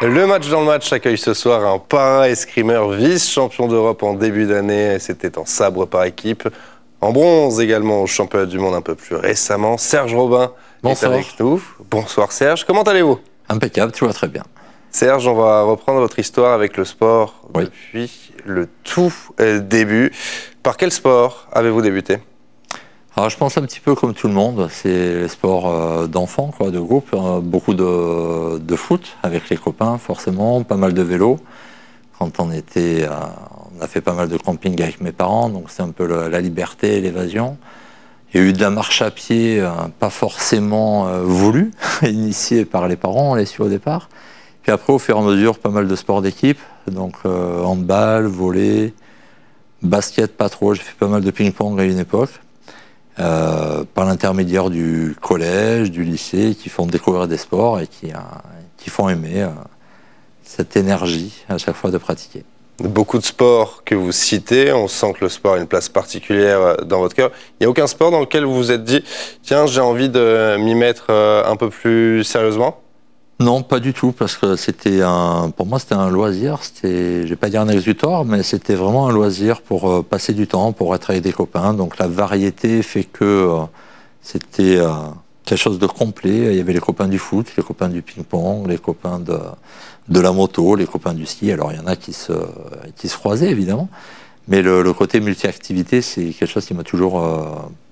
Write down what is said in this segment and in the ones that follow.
Le match dans le match accueille ce soir un para-escrimeur vice-champion d'Europe en début d'année. C'était en sabre par équipe. En bronze également au championnat du monde un peu plus récemment. Serge Robin est avec nous. Bonsoir Serge, comment allez-vous? Impeccable, tout va très bien. Serge, on va reprendre votre histoire avec le sport depuis le tout début. Par quel sport avez-vous débuté? Alors je pense un petit peu comme tout le monde, c'est les sports d'enfants, de groupe, beaucoup de foot avec les copains forcément, pas mal de vélo. Quand on a fait pas mal de camping avec mes parents, donc c'est un peu la liberté et l'évasion. Il y a eu de la marche à pied, pas forcément voulue, initiée par les parents, on l'a su au départ. Puis après, au fur et à mesure, pas mal de sports d'équipe, donc handball, volley, basket pas trop, j'ai fait pas mal de ping-pong à une époque. Par l'intermédiaire du collège, du lycée, qui font découvrir des sports et qui font aimer cette énergie à chaque fois de pratiquer. Beaucoup de sports que vous citez, on sent que le sport a une place particulière dans votre cœur. Il n'y a aucun sport dans lequel vous vous êtes dit « Tiens, j'ai envie de m'y mettre un peu plus sérieusement » ? Non, pas du tout, parce que pour moi c'était un loisir, je vais pas dire un exutoire, mais c'était vraiment un loisir pour passer du temps, pour être avec des copains. Donc la variété fait que c'était quelque chose de complet. Il y avait les copains du foot, les copains du ping-pong, les copains de la moto, les copains du ski. Alors il y en a qui se croisaient évidemment, mais le côté multi-activité, c'est quelque chose qui m'a toujours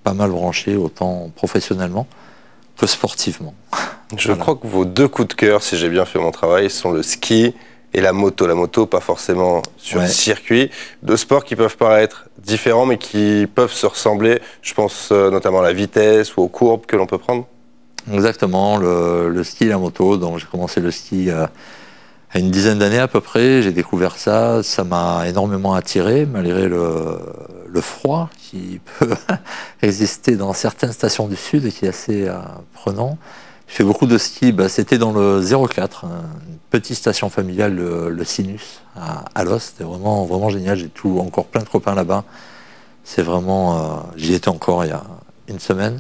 pas mal branché, autant professionnellement que sportivement. Je crois que vos deux coups de cœur, si j'ai bien fait mon travail, sont le ski et la moto. La moto, pas forcément sur circuit. Deux sports qui peuvent paraître différents, mais qui peuvent se ressembler. Je pense notamment à la vitesse ou aux courbes que l'on peut prendre. Exactement, le ski et la moto. Donc j'ai commencé le ski à une dizaine d'années à peu près. J'ai découvert ça. Ça m'a énormément attiré, malgré le froid qui peut exister dans certaines stations du Sud et qui est assez prenant. J'ai fait beaucoup de ski, c'était dans le 04, une petite station familiale, le Sinus, à Alos. C'était vraiment, vraiment génial. J'ai encore plein de copains là-bas. C'est vraiment, j'y étais encore il y a une semaine.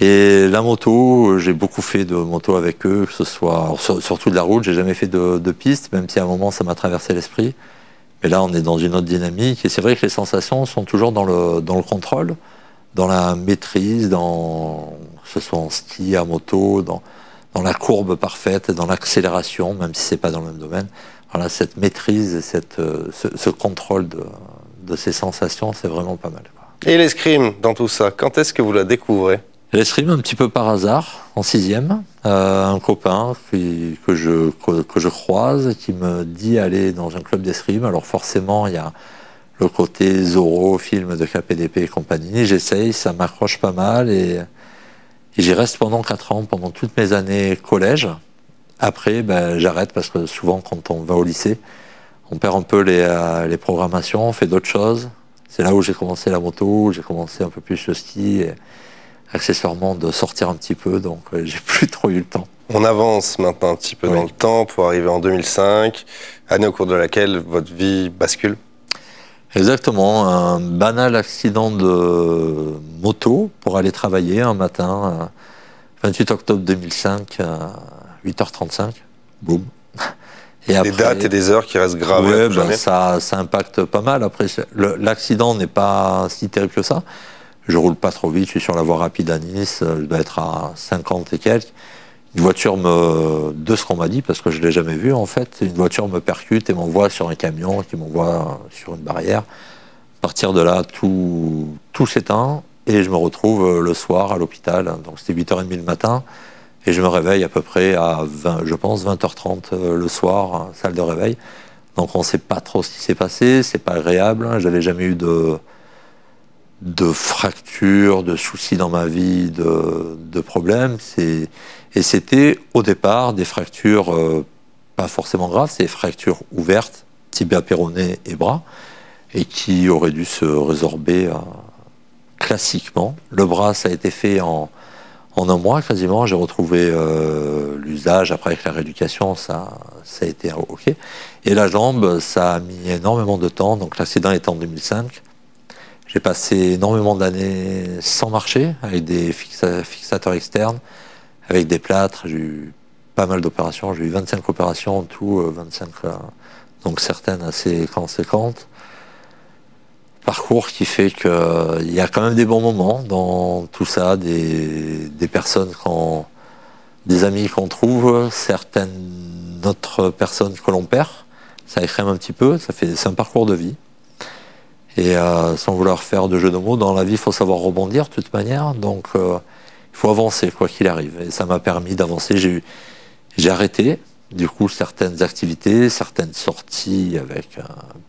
Et la moto, j'ai beaucoup fait de moto avec eux, que ce soit, surtout de la route. J'ai jamais fait de piste, même si à un moment ça m'a traversé l'esprit. Mais là, on est dans une autre dynamique. Et c'est vrai que les sensations sont toujours dans le contrôle, dans la maîtrise, que ce soit en ski, à moto, dans la courbe parfaite, dans l'accélération, même si c'est pas dans le même domaine. Voilà, cette maîtrise, ce contrôle de ces sensations, c'est vraiment pas mal. Et l'escrime dans tout ça, quand est-ce que vous la découvrez? L'escrime un petit peu par hasard, en 6e, un copain que je croise, qui me dit aller dans un club d'escrime. Alors forcément, il y a le côté Zorro, film de KPDP et compagnie. J'essaye, ça m'accroche pas mal et j'y reste pendant 4 ans, pendant toutes mes années collège. Après, j'arrête parce que souvent, quand on va au lycée, on perd un peu les programmations, on fait d'autres choses. C'est là où j'ai commencé la moto, où j'ai commencé un peu plus le ski et accessoirement de sortir un petit peu, donc j'ai plus trop eu le temps. On avance maintenant un petit peu dans le temps pour arriver en 2005, année au cours de laquelle votre vie bascule. Exactement, un banal accident de moto pour aller travailler un matin, 28 octobre 2005, à 8h35, boum. Et après, des dates et des heures qui restent gravées. Ça impacte pas mal. Après, l'accident n'est pas si terrible que ça. Je roule pas trop vite, je suis sur la voie rapide à Nice, je dois être à 50 et quelques. Une voiture de ce qu'on m'a dit, parce que je l'ai jamais vu en fait, une voiture me percute et m'envoie sur un camion, qui m'envoie sur une barrière. À partir de là, tout s'éteint et je me retrouve le soir à l'hôpital. Donc c'était 8h30 le matin et je me réveille à peu près à 20h30 le soir, salle de réveil. Donc on sait pas trop ce qui s'est passé, c'est pas agréable. J'avais jamais eu de fractures, de soucis dans ma vie, de problèmes. Et c'était au départ des fractures pas forcément graves, c'est des fractures ouvertes, tibia péroné et bras, et qui auraient dû se résorber classiquement. Le bras, ça a été fait en un mois quasiment. J'ai retrouvé l'usage. Après, avec la rééducation, ça a été OK. Et la jambe, ça a mis énormément de temps. Donc l'accident est en 2005. J'ai passé énormément d'années sans marcher, avec des fixateurs externes, avec des plâtres. J'ai eu pas mal d'opérations. J'ai eu 25 opérations en tout, 25, donc certaines assez conséquentes. Parcours qui fait qu'il y a quand même des bons moments dans tout ça, des personnes, des amis qu'on trouve, certaines autres personnes que l'on perd. Ça écrème un petit peu, c'est un parcours de vie. Et sans vouloir faire de jeu de mots, dans la vie, il faut savoir rebondir de toute manière. Donc, il faut avancer, quoi qu'il arrive. Et ça m'a permis d'avancer. J'ai arrêté, du coup, certaines activités, certaines sorties avec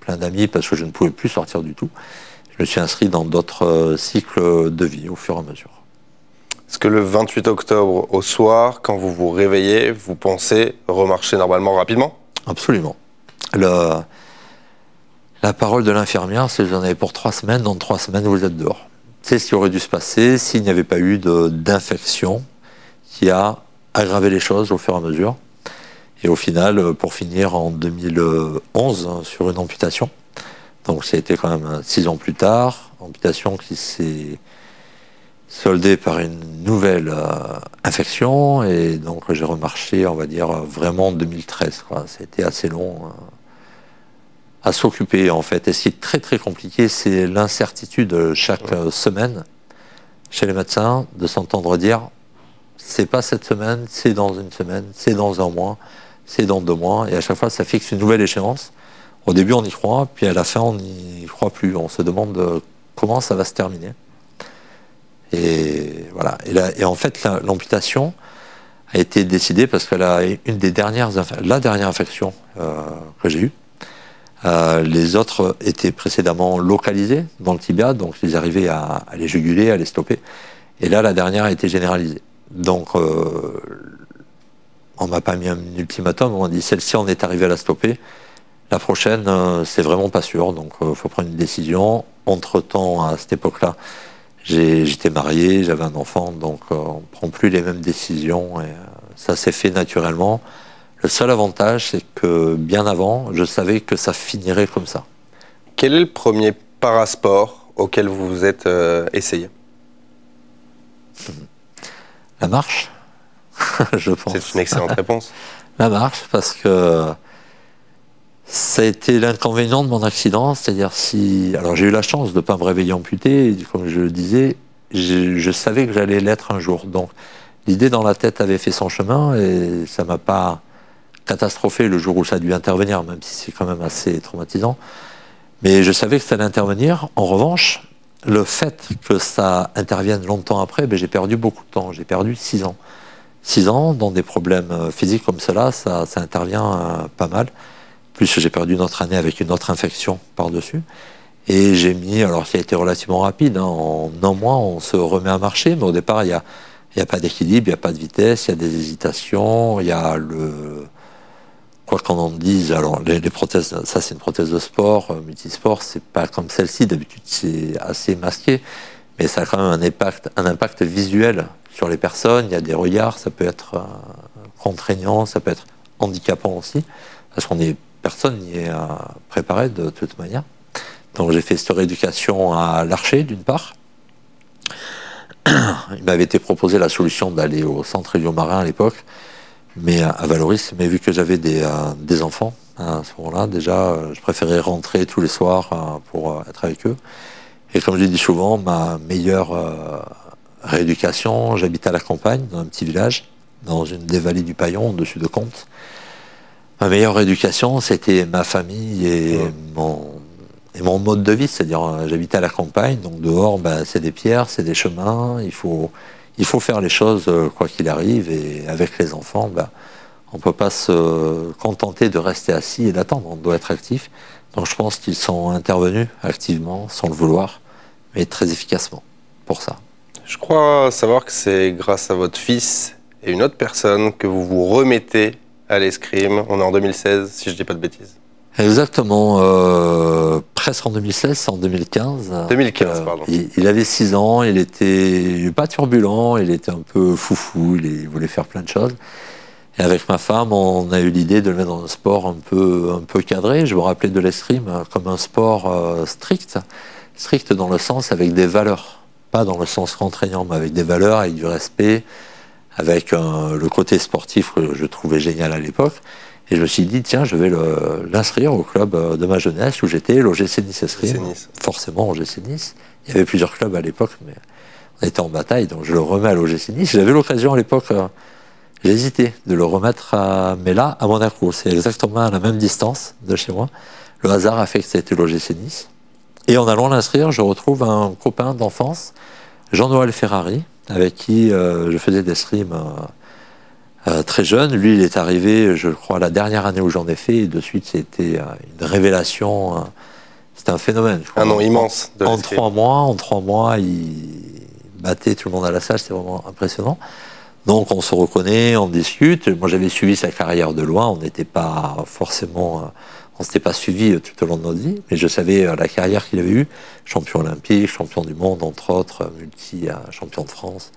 plein d'amis, parce que je ne pouvais plus sortir du tout. Je me suis inscrit dans d'autres cycles de vie au fur et à mesure. Est-ce que le 28 octobre au soir, quand vous vous réveillez, vous pensez remarcher normalement rapidement? Absolument. La parole de l'infirmière, c'est que vous en avez pour 3 semaines, dans 3 semaines, vous êtes dehors. C'est ce qui aurait dû se passer s'il n'y avait pas eu d'infection qui a aggravé les choses au fur et à mesure. Et au final, pour finir en 2011, sur une amputation. Donc ça a été quand même 6 ans plus tard, amputation qui s'est soldée par une nouvelle infection. Et donc j'ai remarché, on va dire, vraiment en 2013. Ça a été assez long à s'occuper en fait. Et ce qui est très très compliqué, c'est l'incertitude chaque semaine chez les médecins de s'entendre dire c'est pas cette semaine, c'est dans une semaine, c'est dans un mois, c'est dans 2 mois. Et à chaque fois, ça fixe une nouvelle échéance. Au début, on y croit, puis à la fin, on n'y croit plus. On se demande comment ça va se terminer. Et voilà. Et en fait, l'amputation a été décidée parce que la dernière infection que j'ai eue, les autres étaient précédemment localisés dans le tibia, donc ils arrivaient à les juguler, à les stopper. Et là, la dernière a été généralisée. Donc, on m'a pas mis un ultimatum, on m'a dit celle-ci, on est arrivé à la stopper. La prochaine, c'est vraiment pas sûr, donc il faut prendre une décision. Entre-temps, à cette époque-là, j'étais marié, j'avais un enfant, donc on ne prend plus les mêmes décisions. Et ça s'est fait naturellement. Le seul avantage, c'est que bien avant, je savais que ça finirait comme ça. Quel est le premier parasport auquel vous vous êtes essayé? La marche, je pense. C'est une excellente réponse. La marche, parce que ça a été l'inconvénient de mon accident, c'est-à-dire alors j'ai eu la chance de ne pas me réveiller amputé, et comme je le disais, je savais que j'allais l'être un jour. Donc l'idée dans la tête avait fait son chemin et ça ne m'a pas catastrophé le jour où ça a dû intervenir, même si c'est quand même assez traumatisant. Mais je savais que ça allait intervenir. En revanche, le fait que ça intervienne longtemps après, j'ai perdu beaucoup de temps. J'ai perdu 6 ans. 6 ans dans des problèmes physiques comme cela, ça intervient pas mal. Plus j'ai perdu une autre année avec une autre infection par-dessus. Et j'ai mis, alors ça a été relativement rapide, en 1 mois on se remet à marcher, mais au départ il n'y a pas d'équilibre, il n'y a pas de vitesse, il y a des hésitations, il y a quoi qu'on en dise, alors les prothèses, ça c'est une prothèse de sport, multisport, c'est pas comme celle-ci, d'habitude c'est assez masqué, mais ça a quand même un impact visuel sur les personnes, il y a des regards, ça peut être contraignant, ça peut être handicapant aussi, parce personne n'y est préparé de toute manière. Donc j'ai fait cette rééducation à l'Archer d'une part. Il m'avait été proposé la solution d'aller au centre Élio-Marin à l'époque, mais à Valoris, mais vu que j'avais des enfants à ce moment-là, déjà je préférais rentrer tous les soirs pour être avec eux. Et comme je dis souvent, ma meilleure rééducation, j'habite à la campagne, dans un petit village, dans une des vallées du Paillon, au-dessus de Comte. Ma meilleure éducation, c'était ma famille et mon mode de vie, c'est-à-dire j'habitais à la campagne, donc dehors, c'est des pierres, c'est des chemins, il faut faire les choses quoi qu'il arrive, et avec les enfants, on ne peut pas se contenter de rester assis et d'attendre, on doit être actif. Donc je pense qu'ils sont intervenus activement, sans le vouloir, mais très efficacement pour ça. Je crois savoir que c'est grâce à votre fils et une autre personne que vous vous remettez à l'escrime. On est en 2016, si je ne dis pas de bêtises. Exactement, presque en 2016, c'est en 2015. 2015, pardon. Il avait 6 ans, il était pas turbulent, il était un peu foufou, il voulait faire plein de choses. Et avec ma femme, on a eu l'idée de le mettre dans un sport un peu cadré. Je me rappelais de l'escrime comme un sport strict dans le sens avec des valeurs. Pas dans le sens contraignant, mais avec des valeurs, avec du respect, avec le côté sportif que je trouvais génial à l'époque. Et je me suis dit, tiens, je vais l'inscrire au club de ma jeunesse où j'étais, l'OGC Nice Escrime. Forcément, OGC Nice. Il y avait plusieurs clubs à l'époque, mais on était en bataille, donc je le remets à l'OGC Nice. J'avais l'occasion à l'époque, j'ai hésité de le remettre mais là, à Monaco. C'est exactement à la même distance de chez moi. Le hasard a fait que c'était l'OGC Nice. Et en allant l'inscrire, je retrouve un copain d'enfance, Jean-Noël Ferrari, avec qui je faisais des streams très jeune. Lui, il est arrivé, je crois, la dernière année où j'en ai fait, et de suite, c'était une révélation. C'était un phénomène. Un nom immense. En 3 mois, il battait tout le monde à la salle, c'était vraiment impressionnant. Donc, on se reconnaît, on discute. Moi, j'avais suivi sa carrière de loin, on n'était pas forcément... on ne s'était pas suivi tout au long de notre vie, mais je savais la carrière qu'il avait eue. Champion olympique, champion du monde, entre autres, multi-champion de France.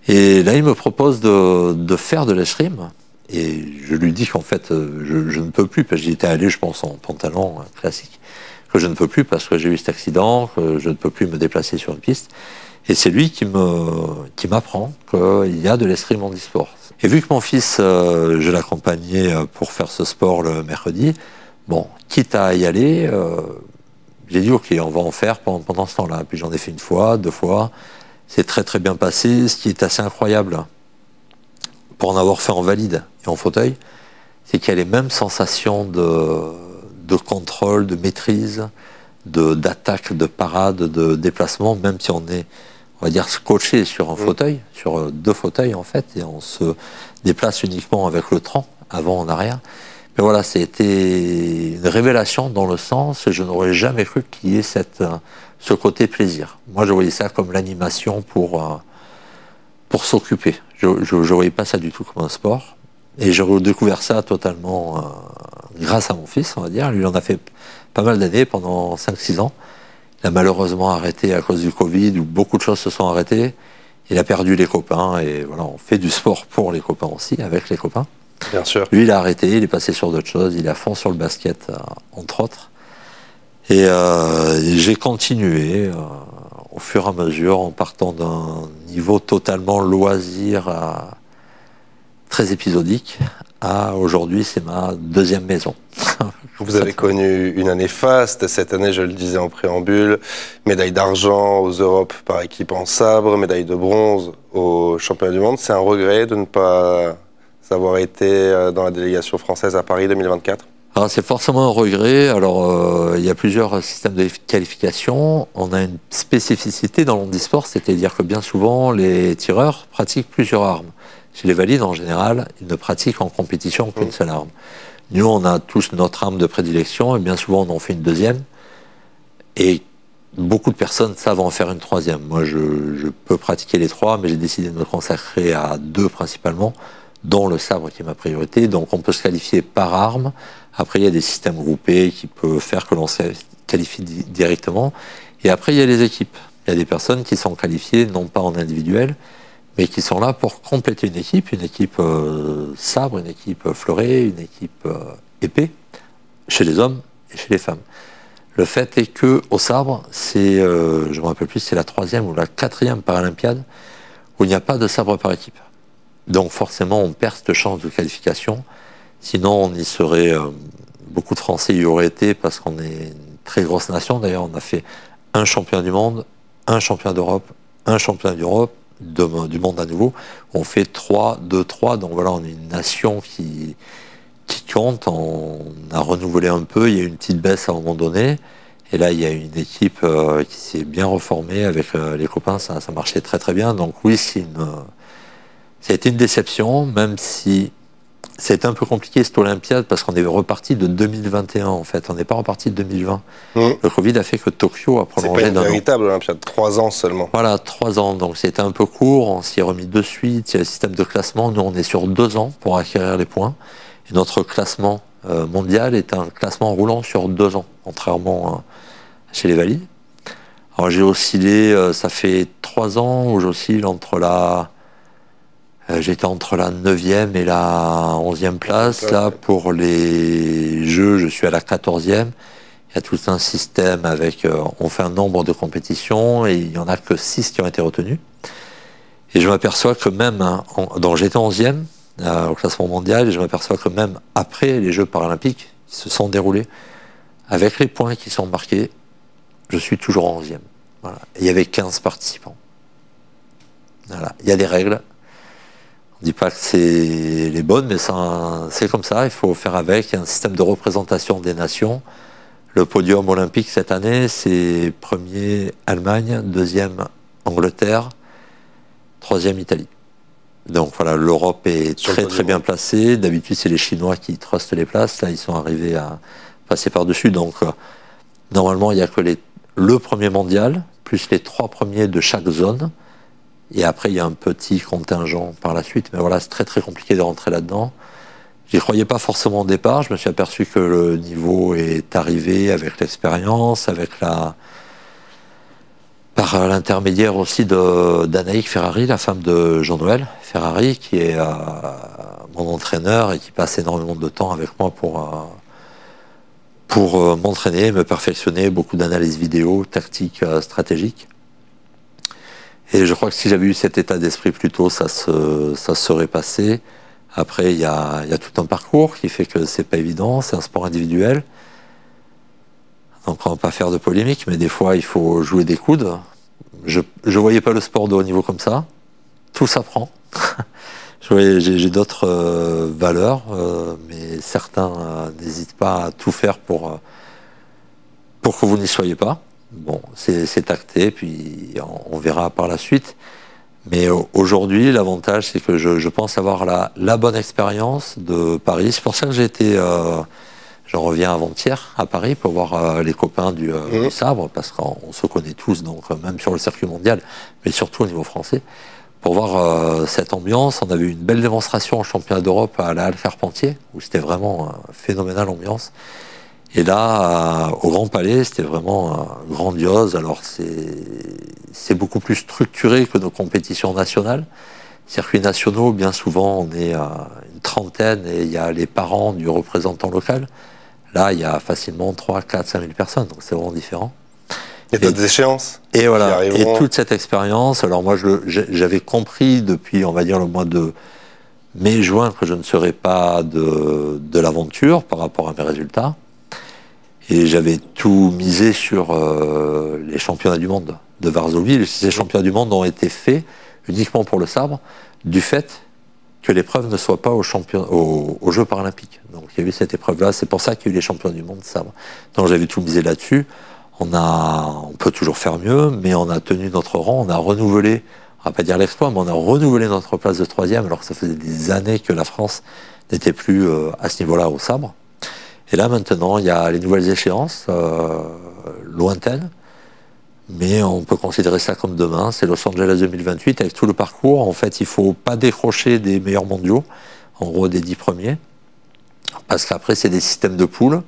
Et là, il me propose de faire de l'escrime. Et je lui dis qu'en fait, je ne peux plus, parce que j'y étais allé, je pense, en pantalon classique, que je ne peux plus parce que j'ai eu cet accident, que je ne peux plus me déplacer sur une piste. Et c'est lui qui m'apprend qu'il y a de l'escrime en e-sport. Et vu que mon fils, je l'accompagnais pour faire ce sport le mercredi, bon, quitte à y aller, j'ai dit ok, on va en faire pendant ce temps-là. Puis j'en ai fait 1 fois, 2 fois. C'est très très bien passé. Ce qui est assez incroyable, pour en avoir fait en valide et en fauteuil, c'est qu'il y a les mêmes sensations de contrôle, de maîtrise, d'attaque, de parade, de déplacement, même si on est, on va dire, scotché sur un fauteuil, sur 2 fauteuils en fait, et on se déplace uniquement avec le tronc, avant en arrière. Mais voilà, c'était une révélation dans le sens que je n'aurais jamais cru qu'il y ait ce côté plaisir. Moi, je voyais ça comme l'animation pour s'occuper. Je ne voyais pas ça du tout comme un sport. Et j'ai redécouvert ça totalement grâce à mon fils, on va dire. Lui, il en a fait pas mal d'années, pendant 5-6 ans. Il a malheureusement arrêté à cause du Covid, où beaucoup de choses se sont arrêtées. Il a perdu les copains, et voilà, on fait du sport pour les copains aussi, avec les copains. Bien sûr. Lui, il a arrêté, il est passé sur d'autres choses, il est à fond sur le basket, entre autres. Et j'ai continué au fur et à mesure, en partant d'un niveau totalement loisir, très épisodique, à aujourd'hui, c'est ma 2e maison. Vous avez connu une année faste. Cette année, je le disais en préambule, médaille d'argent aux Europes par équipe en sabre, médaille de bronze aux championnats du monde. C'est un regret de ne pas avoir été dans la délégation française à Paris 2024 ? Alors, c'est forcément un regret. Alors, il y a plusieurs systèmes de qualification. On a une spécificité dans l'handisport, c'est-à-dire que bien souvent, les tireurs pratiquent plusieurs armes. Chez les valides, en général, ils ne pratiquent en compétition qu'une seule arme. Nous, on a tous notre arme de prédilection, et bien souvent, on en fait une 2e. Et beaucoup de personnes savent en faire une 3e. Moi, je peux pratiquer les 3, mais j'ai décidé de me consacrer à 2 principalement, dont le sabre qui est ma priorité. Donc, on peut se qualifier par arme. Après, il y a des systèmes groupés qui peuvent faire que l'on se qualifie directement. Et après, il y a les équipes. Il y a des personnes qui sont qualifiées, non pas en individuel, mais qui sont là pour compléter une équipe sabre, une équipe fleuret, une équipe épée, chez les hommes et chez les femmes. Le fait est que au sabre, c'est, je ne me rappelle plus, c'est la 3e ou la 4e Paralympiade où il n'y a pas de sabre par équipe. Donc forcément, on perd cette chance de qualification. Sinon, on y serait... beaucoup de Français y auraient été parce qu'on est une très grosse nation. D'ailleurs, on a fait un championnat du monde, un championnat d'Europe, un championnat d'Europe, du monde à nouveau. On fait 3, 2, 3. Donc voilà, on est une nation qui compte. On a renouvelé un peu. Il y a eu une petite baisse à un moment donné. Et là, il y a une équipe qui s'est bien reformée avec les copains. Ça marchait très très bien. Donc oui, ça a été une déception, même si c'était un peu compliqué cette Olympiade parce qu'on est reparti de 2021 en fait. On n'est pas reparti de 2020. Le Covid a fait que Tokyo a prolongé. C'est pas une véritable Olympiade, 3 ans seulement. Voilà, 3 ans. Donc c'était un peu court. On s'y est remis de suite. Il y a le système de classement. Nous, on est sur 2 ans pour acquérir les points. Et notre classement mondial est un classement roulant sur 2 ans, contrairement chez les valides. Alors j'ai oscillé, ça fait 3 ans où j'oscille entre j'étais entre la 9e et la 11e place. Là, pour les Jeux, je suis à la 14e. Il y a tout un système avec... on fait un nombre de compétitions et il n'y en a que 6 qui ont été retenues. Et je m'aperçois que même, hein, donc j'étais 11e au classement mondial, et je m'aperçois que même après les Jeux paralympiques qui se sont déroulés, avec les points qui sont marqués, je suis toujours 11e. Voilà. Il y avait 15 participants. Voilà. Il y a des règles. On ne dit pas que c'est les bonnes, mais c'est comme ça, il faut faire avec. Il y a un système de représentation des nations. Le podium olympique cette année, c'est premier Allemagne, deuxième Angleterre, troisième Italie. Donc voilà, l'Europe est très bien placée. D'habitude, c'est les Chinois qui trustent les places. Là, ils sont arrivés à passer par-dessus. Donc normalement, il n'y a que le premier mondial, plus les 3 premiers de chaque zone. Et après, il y a un petit contingent par la suite. Mais voilà, c'est très compliqué de rentrer là-dedans. J'y croyais pas forcément au départ. Je me suis aperçu que le niveau est arrivé avec l'expérience, par l'intermédiaire aussi d'Anaïque Ferrari, la femme de Jean-Noël Ferrari, qui est mon entraîneur et qui passe énormément de temps avec moi pour m'entraîner, me perfectionner, beaucoup d'analyses vidéo, tactiques, stratégiques. Et je crois que si j'avais eu cet état d'esprit plus tôt, ça serait passé. Après, il y a tout un parcours qui fait que c'est pas évident, c'est un sport individuel. Donc on va pas faire de polémique, mais des fois il faut jouer des coudes. Je voyais pas le sport de haut niveau comme ça. Tout s'apprend. J'ai d'autres valeurs, mais certains n'hésitent pas à tout faire pour que vous n'y soyez pas. Bon, c'est acté, puis on verra par la suite. Mais aujourd'hui, l'avantage, c'est que je pense avoir la bonne expérience de Paris. C'est pour ça que j'ai été... J'en reviens avant-hier à Paris pour voir les copains du sabre, parce qu'on se connaît tous, donc même sur le circuit mondial, mais surtout au niveau français. Pour voir cette ambiance, on avait eu une belle démonstration au championnat d'Europe à la Halle Carpentier, où c'était vraiment phénoménal l'ambiance. Et là, au Grand Palais, c'était vraiment grandiose. Alors c'est beaucoup plus structuré que nos compétitions nationales. Circuits nationaux, bien souvent, on est une trentaine et il y a les parents du représentant local. Là, il y a facilement 3, 4, 5 000 personnes, donc c'est vraiment différent. Il y a d'autres échéances. Et voilà, et toute cette expérience, alors moi j'avais compris depuis, on va dire, le mois de mai-juin que je ne serais pas de l'aventure par rapport à mes résultats. Et j'avais tout misé sur les championnats du monde de Varsovie. Ces championnats du monde ont été faits uniquement pour le sabre, du fait que l'épreuve ne soit pas aux Jeux paralympiques. Donc il y a eu cette épreuve-là, c'est pour ça qu'il y a eu les championnats du monde de sabre. Donc j'avais tout misé là-dessus. On peut toujours faire mieux, mais on a tenu notre rang, on a renouvelé, on va pas dire l'exploit, mais on a renouvelé notre place de 3e, alors que ça faisait des années que la France n'était plus à ce niveau-là au sabre. Et là maintenant, il y a les nouvelles échéances lointaines, mais on peut considérer ça comme demain. C'est Los Angeles 2028 avec tout le parcours. En fait, il faut pas décrocher des meilleurs mondiaux, en gros des 10 premiers, parce qu'après c'est des systèmes de poules.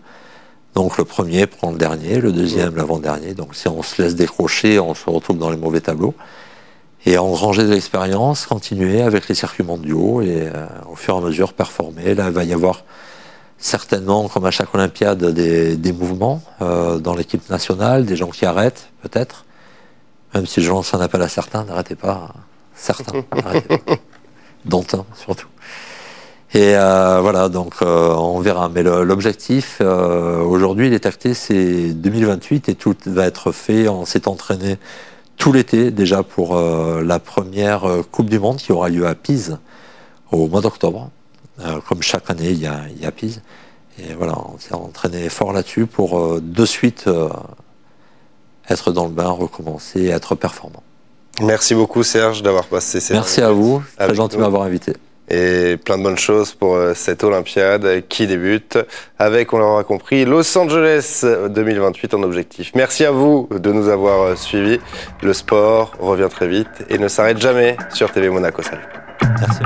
Donc le premier prend le dernier, le deuxième l'avant-dernier. Donc si on se laisse décrocher, on se retrouve dans les mauvais tableaux. Et engranger de l'expérience, continuer avec les circuits mondiaux et au fur et à mesure performer. Là, il va y avoir certainement, comme à chaque Olympiade, des mouvements dans l'équipe nationale, des gens qui arrêtent, peut-être. Même si je lance un appel à certains, n'arrêtez pas. Certains, n'arrêtez pas. Dont un, surtout. Et voilà, donc on verra. Mais l'objectif, aujourd'hui, il est acté, c'est 2028 et tout va être fait. On s'est entraîné tout l'été déjà pour la première Coupe du Monde qui aura lieu à Pise au mois d'octobre. Comme chaque année, il y a Pise. Et voilà, on s'est entraîné fort là-dessus pour de suite être dans le bain, recommencer, être performant. Merci beaucoup Serge d'avoir passé ces Merci à vous, très gentil de m'avoir invité. Et plein de bonnes choses pour cette Olympiade qui débute avec, on l'aura compris, Los Angeles 2028 en objectif. Merci à vous de nous avoir suivis. Le sport revient très vite et ne s'arrête jamais sur TV Monaco. Salut. Merci.